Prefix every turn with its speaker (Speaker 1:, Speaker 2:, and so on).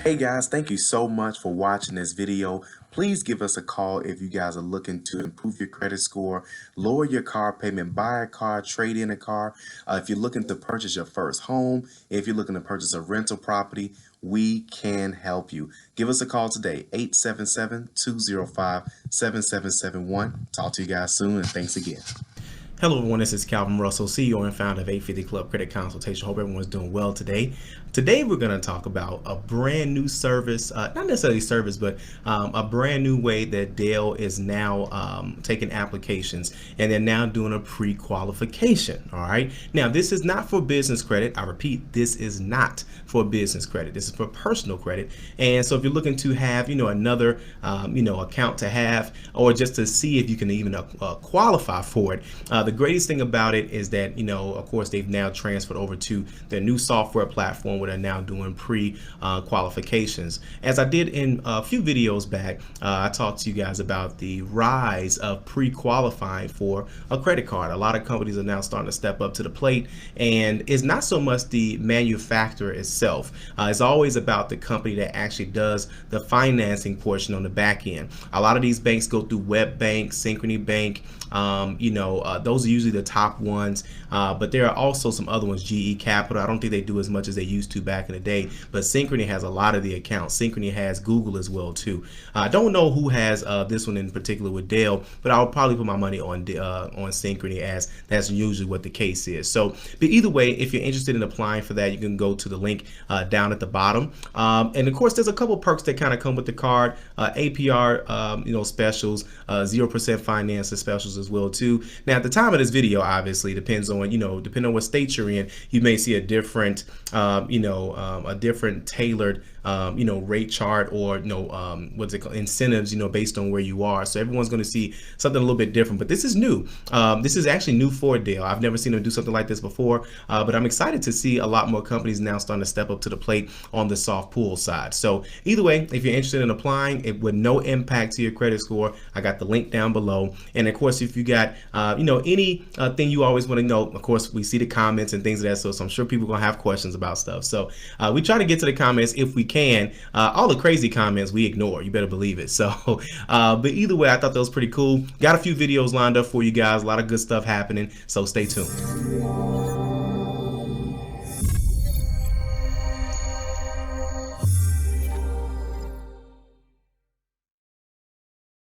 Speaker 1: Hey guys, thank you so much for watching this video. Please give us a call if you guys are looking to improve your credit score, lower your car payment, buy a car, trade in a car. If you're looking to purchase your first home, if you're looking to purchase a rental property, we can help you. Give us a call today, 877-205-7771. Talk to you guys soon, and thanks again.
Speaker 2: Hello everyone, this is Calvin Russell, CEO and founder of 850 Club Credit Consultation. Hope everyone's doing well today. Today we're going to talk about a brand new service, not necessarily service, but a brand new way that Dell is now taking applications, and they're now doing a pre-qualification. All right. Now this is not for business credit. I repeat, this is not for business credit. This is for personal credit. And so if you're looking to have, another, account to have, or just to see if you can even qualify for it. The greatest thing about it is that, of course, they've now transferred over to their new software platform where they're now doing pre-qualifications. As I did in a few videos back, I talked to you guys about the rise of pre-qualifying for a credit card. A lot of companies are now starting to step up to the plate, and it's not so much the manufacturer itself. It's always about the company that actually does the financing portion on the back end. A lot of these banks go through Web Bank, Synchrony Bank, those are usually the top ones, but there are also some other ones. GE Capital, I don't think they do as much as they used to back in the day, but Synchrony has a lot of the accounts. Synchrony has Google as well too. I don't know who has this one in particular with Dell, but I'll probably put my money on Synchrony, as that's usually what the case is. So, but either way, if you're interested in applying for that, you can go to the link down at the bottom. And of course, there's a couple perks that kind of come with the card, APR, specials, 0% finance specials as well too. Now, at the time of this video, obviously, depends on depending on what state you're in, you may see a different, a different tailored, rate chart, or what's it called, incentives, based on where you are. So everyone's going to see something a little bit different. But this is new. This is actually new for Dell. I've never seen them do something like this before. But I'm excited to see a lot more companies now starting to step up to the plate on the soft pull side. So either way, if you're interested in applying, it with no impact to your credit score, I got the link down below. And of course, if you got any thing you always want to know, of course, we see the comments and things of that. So I'm sure people are gonna have questions about stuff. So we try to get to the comments if we can. All the crazy comments we ignore. You better believe it. So, but either way, I thought that was pretty cool. Got a few videos lined up for you guys. A lot of good stuff happening. So stay tuned.